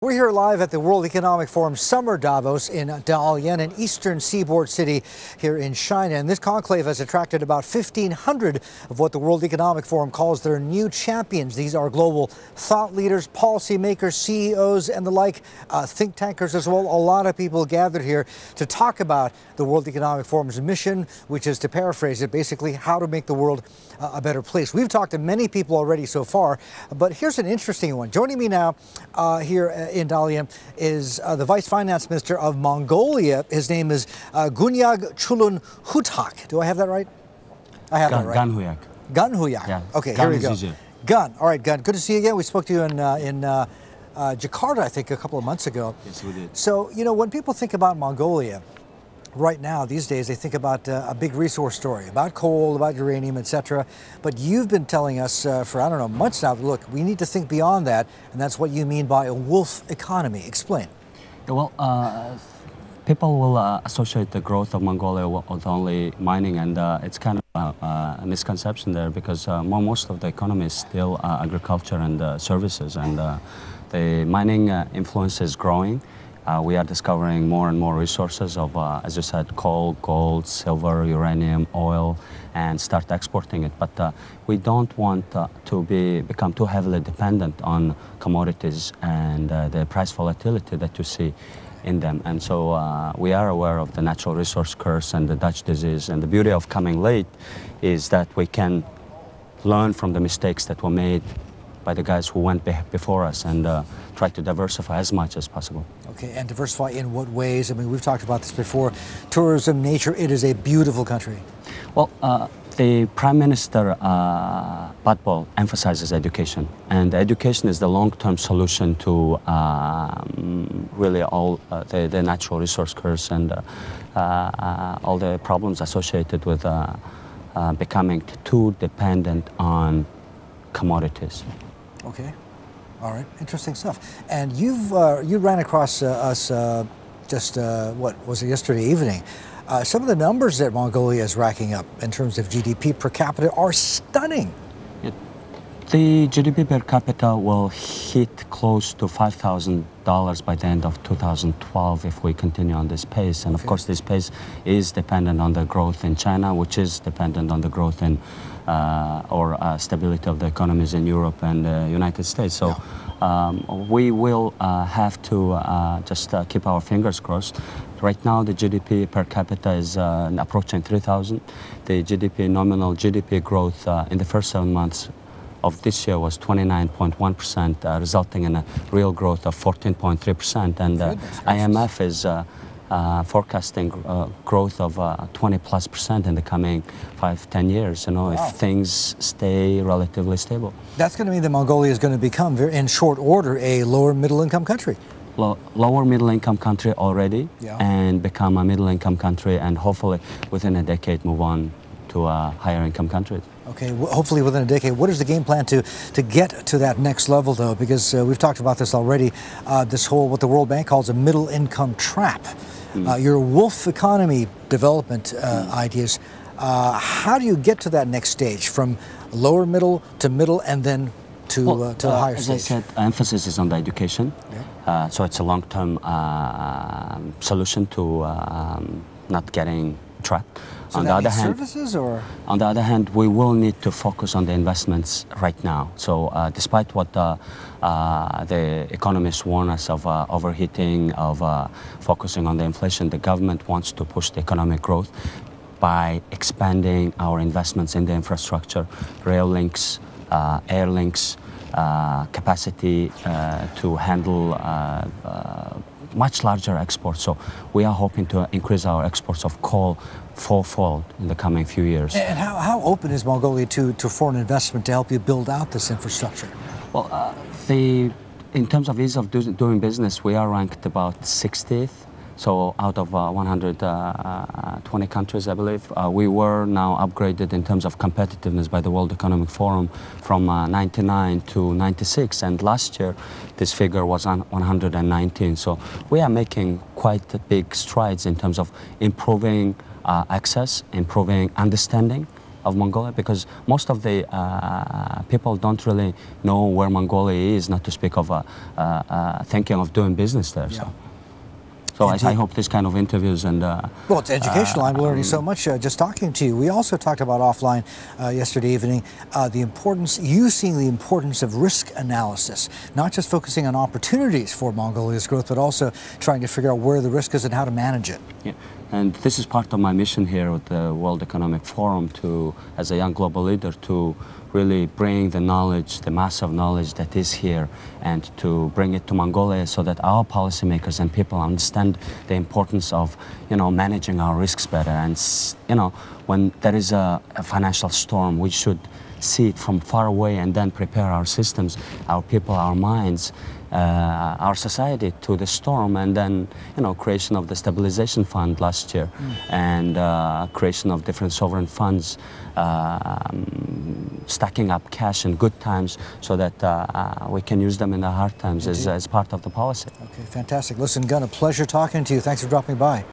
We're here live at the World Economic Forum Summer Davos in Dalian, an eastern seaboard city here in China. And this conclave has attracted about 1,500 of what the World Economic Forum calls their new champions. These are global thought leaders, policymakers, CEOs, and the like, think tankers as well. A lot of people gathered here to talk about the World Economic Forum's mission, which is, to paraphrase it, basically how to make the world a better place. We've talked to many people already so far, but here's an interesting one. Joining me now here in Dalian is the Vice Finance Minister of Mongolia. His name is Gunyag Chulun Hutak. Do I have that right? I have that right. Ganhuyak. Ganhuyak. Yeah. Okay, Gun here we go. Gun. All right, Gun. Good to see you again. We spoke to you in Jakarta, I think, a couple of months ago. Yes, we did. So, you know, when people think about Mongolia, right now, these days, they think about a big resource story, about coal, about uranium, etc. But you've been telling us for, I don't know, months now, look, we need to think beyond that, and that's what you mean by a wolf economy. Explain. Well, people will associate the growth of Mongolia with only mining, and it's kind of a misconception there, because most of the economy is still agriculture and services, and the mining influence is growing. We are discovering more and more resources of, as you said, coal, gold, silver, uranium, oil, and start exporting it. But we don't want to become too heavily dependent on commodities and the price volatility that you see in them. And so we are aware of the natural resource curse and the Dutch disease. And the beauty of coming late is that we can learn from the mistakes that were made by the guys who went before us, and try to diversify as much as possible. Okay, and diversify in what ways? I mean, we've talked about this before. Tourism, nature, it is a beautiful country. Well, the Prime Minister, Batbol, emphasizes education. And education is the long-term solution to really all the natural resource curse and all the problems associated with becoming too dependent on commodities. Okay, all right, interesting stuff. And you ran across us just what was it, yesterday evening? Some of the numbers that Mongolia is racking up in terms of GDP per capita are stunning. The GDP per capita will hit close to $5,000 by the end of 2012 if we continue on this pace. And of course, this pace is dependent on the growth in China, which is dependent on the growth in stability of the economies in Europe and the United States. So we will have to just keep our fingers crossed. Right now, the GDP per capita is approaching 3,000. The nominal GDP growth in the first 7 months of this year was 29.1%, resulting in a real growth of 14.3%. And IMF is forecasting growth of 20+% in the coming 5-10 years, you know, if things stay relatively stable. That's going to mean that Mongolia is going to become, in short order, a lower middle income country. Lower middle income country already, and become a middle income country, and hopefully within a decade move on to a higher income country. Okay, hopefully within a decade. What is the game plan to get to that next level, though? Because we've talked about this already, this whole, what the World Bank calls a middle income trap. Your wolf economy development ideas, how do you get to that next stage, from lower middle to middle and then to a higher stage? As I said, emphasis is on the education. So it's a long-term solution to not getting trapped. So on the other hand, services, or? On the other hand, we will need to focus on the investments right now. So despite what the economists warn us of overheating, of focusing on the inflation, the government wants to push the economic growth by expanding our investments in the infrastructure, rail links, air links, capacity to handle much larger exports. So we are hoping to increase our exports of coal fourfold in the coming few years. And how open is Mongolia to foreign investment to help you build out this infrastructure? Well, in terms of ease of doing business, we are ranked about 60th. So out of 120 countries, I believe, we were now upgraded in terms of competitiveness by the World Economic Forum from 99 to 96. And last year, this figure was 119. So we are making quite big strides in terms of improving access, improving understanding, of Mongolia, because most of the people don't really know where Mongolia is, not to speak of thinking of doing business there. Yeah. So I hope this kind of interviews and... well, it's educational. I'm learning so much just talking to you. We also talked about offline yesterday evening, the importance, you seeing the importance of risk analysis, not just focusing on opportunities for Mongolia's growth, but also trying to figure out where the risk is and how to manage it. Yeah. And this is part of my mission here with the World Economic Forum to, as a young global leader, to really bring the knowledge, the massive knowledge that is here, and to bring it to Mongolia so that our policymakers and people understand the importance of, managing our risks better. And, when there is a financial storm, we should see it from far away and then prepare our systems, our people, our minds, our society to the storm. And then, creation of the stabilization fund last year, and creation of different sovereign funds, stacking up cash in good times so that we can use them in the hard times as part of the policy. Okay, fantastic. Listen, Gun, a pleasure talking to you. Thanks for dropping by.